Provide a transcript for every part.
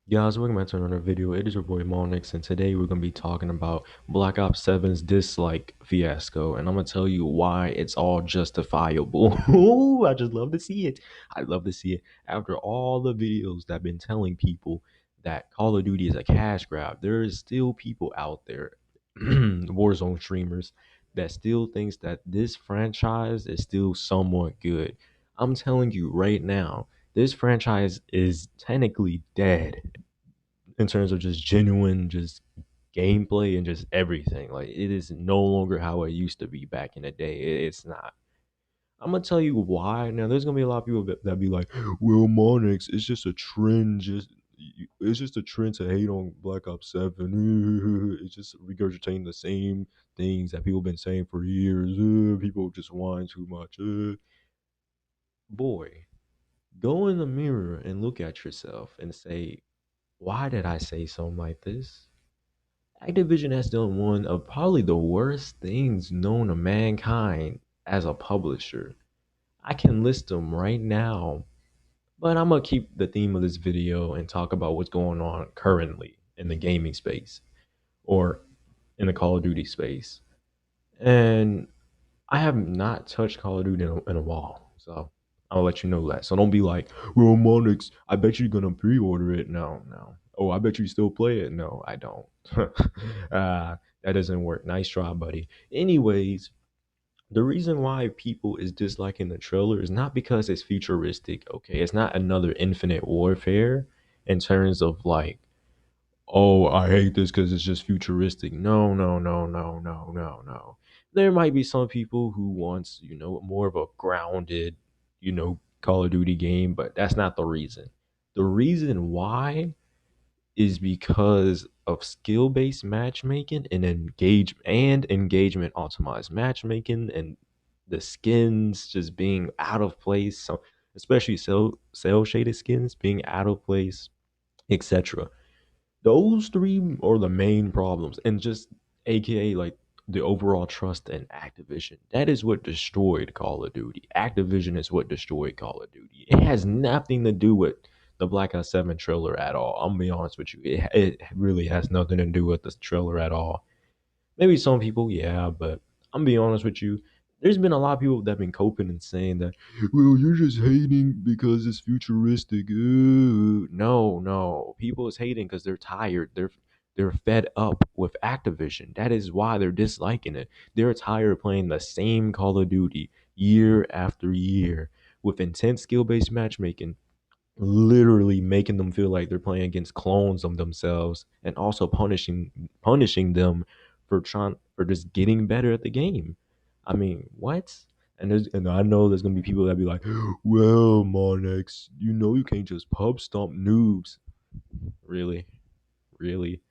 Guys, welcome back to another video. It is your boy Monix, and today we're going to be talking about Black Ops 7's dislike fiasco, and I'm going to tell you why it's all justifiable. Ooh, I just love to see it. I love to see it. After all the videos that have been telling people that Call of Duty is a cash grab, there is still people out there, Warzone streamers, that still thinks that this franchise is still somewhat good. I'm telling you right now, this franchise is technically dead in terms of just genuine just gameplay and just everything. Like it is no longer how it used to be back in the day. It's not. I'm gonna tell you why. Now there's gonna be a lot of people that be like, "Well, Monix, it's just a trend. It's just a trend to hate on Black Ops 7. It's just regurgitating the same things that people been saying for years. People just whine too much. Boy, go in the mirror and look at yourself and say, why did I say something like this? Activision has done one of probably the worst things known to mankind as a publisher. I can list them right now, but I'm gonna keep the theme of this video and talk about what's going on currently in the gaming space or in the Call of Duty space. And I have not touched Call of Duty in a while, so I'll let you know that. So don't be like, "Well, Monix, I bet you're gonna pre-order it." No, no. Oh, I bet you still play it. No, I don't. That doesn't work. Nice try, buddy. Anyways, the reason why people is disliking the trailer is not because it's futuristic. Okay, it's not another Infinite Warfare in terms of like, oh, I hate this because it's just futuristic. No, no, no, no, no, no, no. There might be some people who wants, more of a grounded, Call of Duty game, but that's not the reason. The reason why is because of skill-based matchmaking and engagement optimized matchmaking and the skins just being out of place, so especially cell shaded skins being out of place, etc. Those three are the main problems, and just AKA like the overall trust in Activision. That is what destroyed Call of Duty. Activision is what destroyed Call of Duty. It has nothing to do with the Black Ops 7 trailer at all. I'm gonna be honest with you. It really has nothing to do with the trailer at all. Maybe some people, yeah, but I'm gonna be honest with you. There's been a lot of people that have been coping and saying that, well, you're just hating because it's futuristic. No, no. People is hating because they're tired. They're fed up with Activision. That is why they're disliking it. They're tired of playing the same Call of Duty year after year with intense skill-based matchmaking, literally making them feel like they're playing against clones of themselves, and also punishing them for just getting better at the game. I mean, what? And I know there's gonna be people that be like, well, Monex, you can't just pub stomp noobs. Really? Really?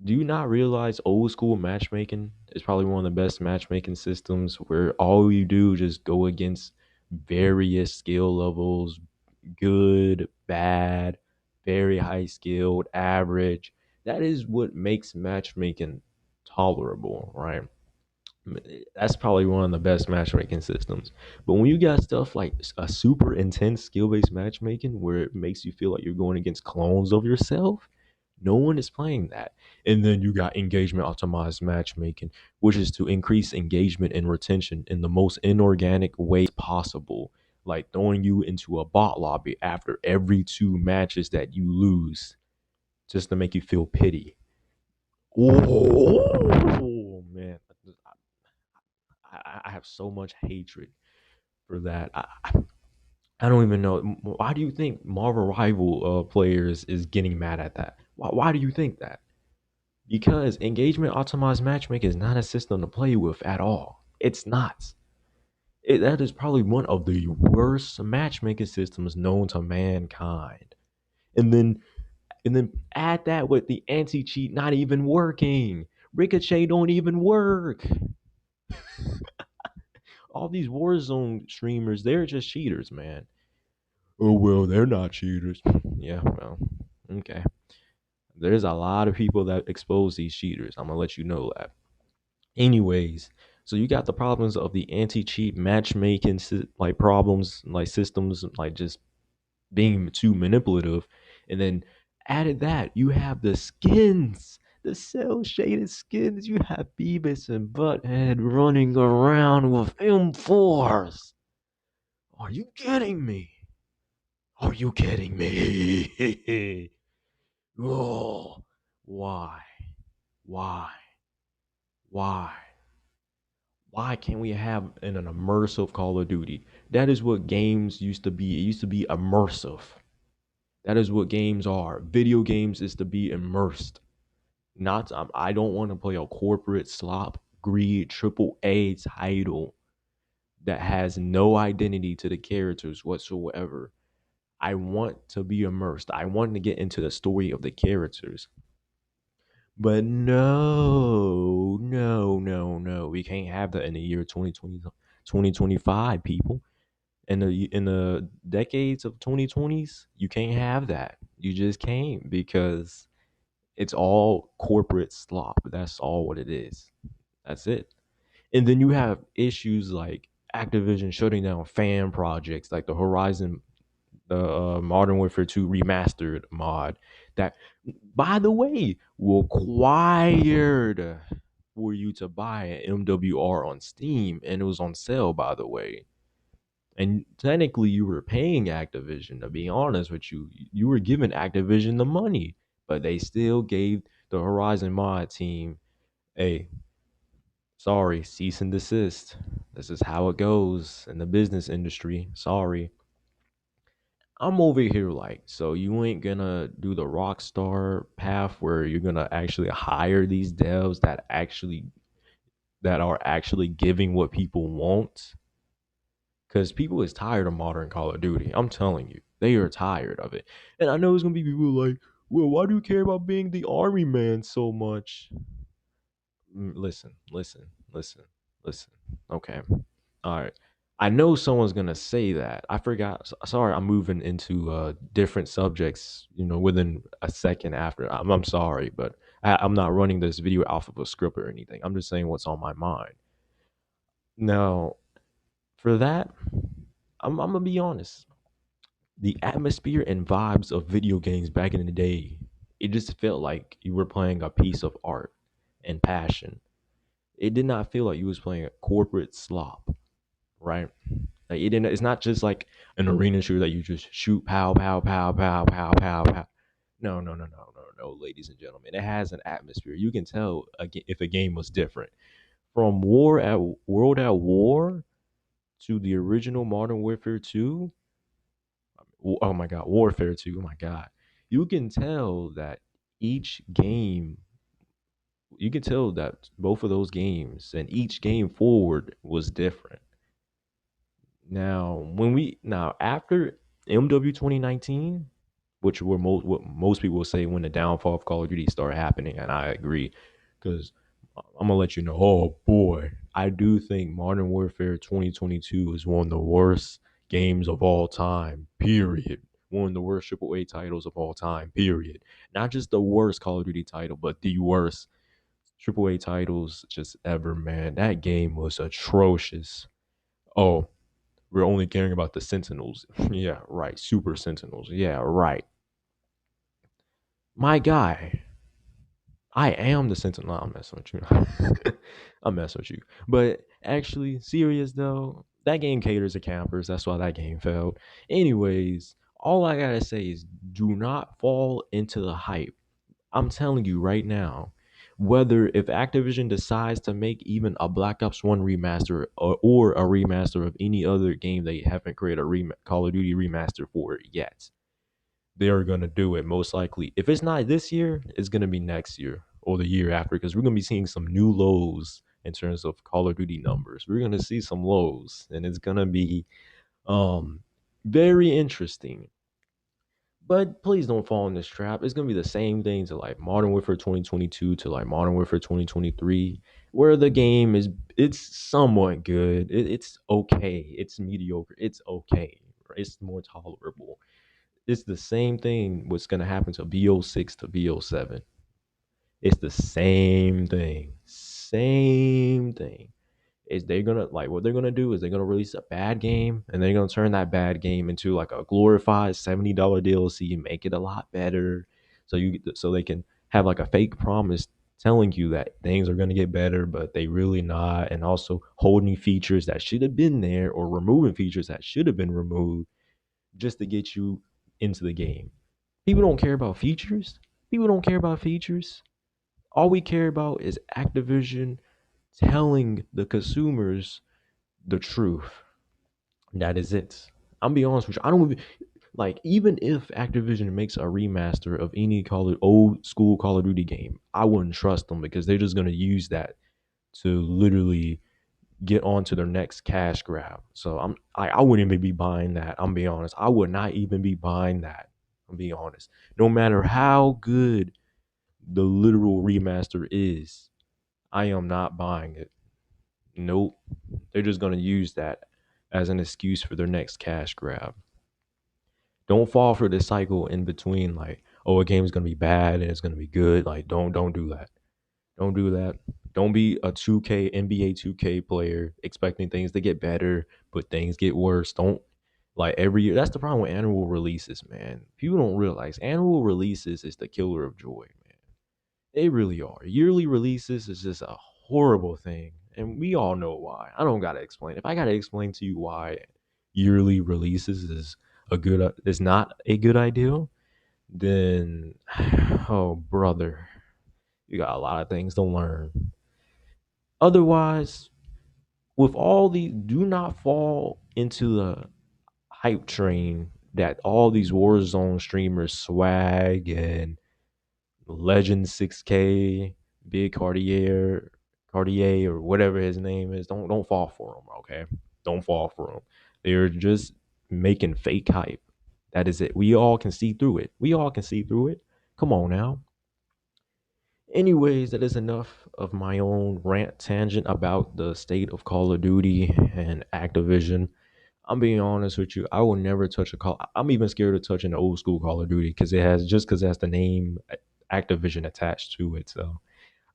Do you not realize old school matchmaking is probably one of the best matchmaking systems where all you do just go against various skill levels, good, bad, very high skilled, average. That is what makes matchmaking tolerable, right? That's probably one of the best matchmaking systems. But when you got stuff like a super intense skill based matchmaking where it makes you feel like you're going against clones of yourself, no one is playing that. And then you got engagement optimized matchmaking, which is to increase engagement and retention in the most inorganic ways possible, like throwing you into a bot lobby after every two matches that you lose just to make you feel pity. Oh man, I have so much hatred for that. I don't even know. Why do you think Marvel Rival players is getting mad at that? Why do you think that? Because engagement optimized matchmaking is not a system to play with at all. It's not. That is probably one of the worst matchmaking systems known to mankind. And then add that with the anti cheat not even working. Ricochet don't even work. All these Warzone streamers, they're just cheaters, man. Oh well, they're not cheaters. Yeah, well, okay. There's a lot of people that expose these cheaters. I'm gonna let you know that. Anyways, so you got the problems of the anti-cheat matchmaking, like problems, like systems, like just being too manipulative, and then Added that, you have the skins, the cell shaded skins. You have Beavis and Butthead running around with M4s. Are you kidding me? Are you kidding me? Oh, why? Why? Why? Why can't we have an immersive Call of Duty? That is what games used to be. It used to be immersive. That is what games are. Video games is to be immersed. Not I don't want to play a corporate slop greed triple A title that has no identity to the characters whatsoever. I want to be immersed. I want to get into the story of the characters. But no, no, no, no. We can't have that in the year 2020, 2025, people. In the decades of 2020s, you can't have that. You just can't, because it's all corporate slop. That's all what it is. That's it. And then you have issues like Activision shutting down fan projects like the Horizon, the Modern Warfare 2 remastered mod that, by the way, required for you to buy an MWR on Steam, and it was on sale, by the way. And technically, you were paying Activision. To be honest with you, you were giving Activision the money, but they still gave the Horizon mod team a, sorry, cease and desist. This is how it goes in the business industry. Sorry. I'm over here like, so you ain't gonna do the Rockstar path where you're gonna actually hire these devs that are actually giving what people want? Because people is tired of modern Call of Duty. I'm telling you, they are tired of it. And I know it's gonna be people like, well, why do you care about being the army man so much? Listen, listen, listen, listen. Okay. All right. I know someone's gonna say that. I forgot. Sorry, I'm moving into different subjects. Within a second after. I'm sorry, but I'm not running this video off of a script or anything. I'm just saying what's on my mind. Now, for that, I'm gonna be honest. The atmosphere and vibes of video games back in the day, it just felt like you were playing a piece of art and passion. It did not feel like you was playing a corporate slop, right? Like it didn't. It's not just like an arena shooter that you just shoot, pow, pow, pow, pow, pow, pow, pow. No, no, no, no, no, no, ladies and gentlemen. It has an atmosphere. You can tell if a game was different. From War at World at War to the original Modern Warfare 2. Oh my God, Warfare 2. Oh my God. You can tell that each game, you can tell that both of those games and each game forward was different. Now after MW 2019, which were what most people will say when the downfall of Call of Duty started happening, and I agree, because I'm gonna let you know. Oh boy, I do think Modern Warfare 2022 is one of the worst games of all time. Period. One of the worst AAA titles of all time. Period. Not just the worst Call of Duty title, but the worst AAA titles just ever. Man, that game was atrocious. Oh, we're only caring about the Sentinels. Yeah, right. Super Sentinels. Yeah, right. My guy, I am the Sentinel. I'm messing with you. I'm messing with you. But actually, serious though, that game caters to campers. That's why that game failed. Anyways, all I gotta say is do not fall into the hype. I'm telling you right now, whether if Activision decides to make even a Black Ops 1 remaster, or a remaster of any other game they haven't created a Call of Duty remaster for yet, they are going to do it most likely. If it's not this year, it's going to be next year or the year after, because we're going to be seeing some new lows in terms of Call of Duty numbers. We're going to see some lows, and it's going to be um very interesting. But please don't fall in this trap. It's gonna be the same thing to like Modern Warfare 2022 to like Modern Warfare 2023, where the game it's somewhat good. It's okay. It's mediocre. It's okay. It's more tolerable. It's the same thing. What's gonna happen to VO6 to VO7? It's the same thing. Same thing. Is they're gonna like what they're gonna do is they're gonna release a bad game, and they're gonna turn that bad game into like a glorified $70 DLC, make it a lot better, so they can have like a fake promise telling you that things are going to get better, but they really not, and also holding features that should have been there or removing features that should have been removed just to get you into the game. People don't care about features. People don't care about features. All we care about is Activision telling the consumers the truth. That is it. I'm be honest with you. I don't even like, even if Activision makes a remaster of any old school Call of Duty game, I wouldn't trust them because they're just gonna use that to literally get onto their next cash grab. So I wouldn't even be buying that. I'm being honest. I would not even be buying that. I'm being honest. No matter how good the literal remaster is, I am not buying it. Nope. They're just gonna use that as an excuse for their next cash grab. Don't fall for this cycle in between, like, oh, a game is gonna be bad and it's gonna be good. Like, don't do that. Don't do that. Don't be a 2K NBA 2K player expecting things to get better, but things get worse. Don't, like, every year. That's the problem with annual releases, man. People don't realize annual releases is the killer of joy, man. They really are. Yearly releases is just a horrible thing, and we all know why. I don't gotta explain. If I gotta explain to you why yearly releases is not a good idea, then oh brother, you got a lot of things to learn. Otherwise, with all the do not fall into the hype train that all these Warzone streamers swag and Legend 6K, Big Cartier or whatever his name is. Don't fall for them, okay? Don't fall for them. They're just making fake hype. That is it. We all can see through it. We all can see through it. Come on now. Anyways, that is enough of my own rant tangent about the state of Call of Duty and Activision. I'm being honest with you. I will never touch a call. I'm even scared of touching the old school Call of Duty because it has the name Activision attached to it. So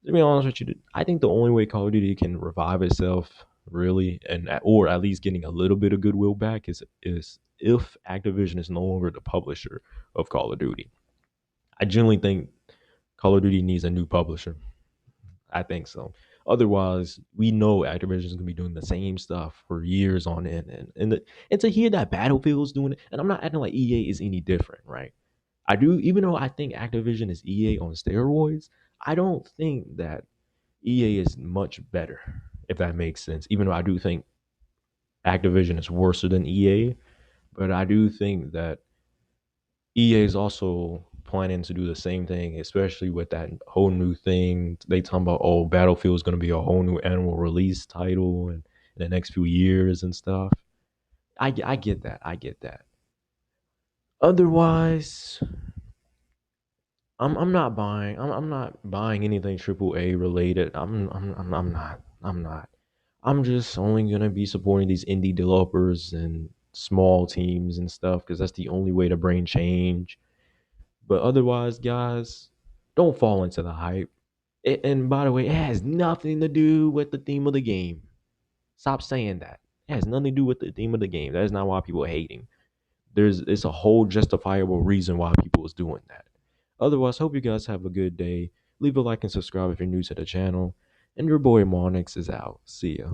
to be honest with you, I think the only way Call of Duty can revive itself really, and or at least getting a little bit of goodwill back, is if Activision is no longer the publisher of Call of Duty. I genuinely think Call of Duty needs a new publisher. I think so. Otherwise, we know Activision is gonna be doing the same stuff for years on end, and to hear that Battlefield's doing it, and I'm not acting like EA is any different, right? I do, even though I think Activision is EA on steroids. I don't think that EA is much better, if that makes sense. Even though I do think Activision is worse than EA, but I do think that EA is also planning to do the same thing, especially with that whole new thing. They talking about, oh, Battlefield is going to be a whole new annual release title and in the next few years and stuff. I get that. I get that. Otherwise, I'm not buying. I'm not buying anything triple A related. I'm not. I'm not. I'm just only gonna be supporting these indie developers and small teams and stuff because that's the only way to bring change. But otherwise, guys, don't fall into the hype. And by the way, it has nothing to do with the theme of the game. Stop saying that. It has nothing to do with the theme of the game. That is not why people are hating. It's a whole justifiable reason why people is doing that. Otherwise, hope you guys have a good day. Leave a like and subscribe if you're new to the channel. And your boy Monix is out. See ya.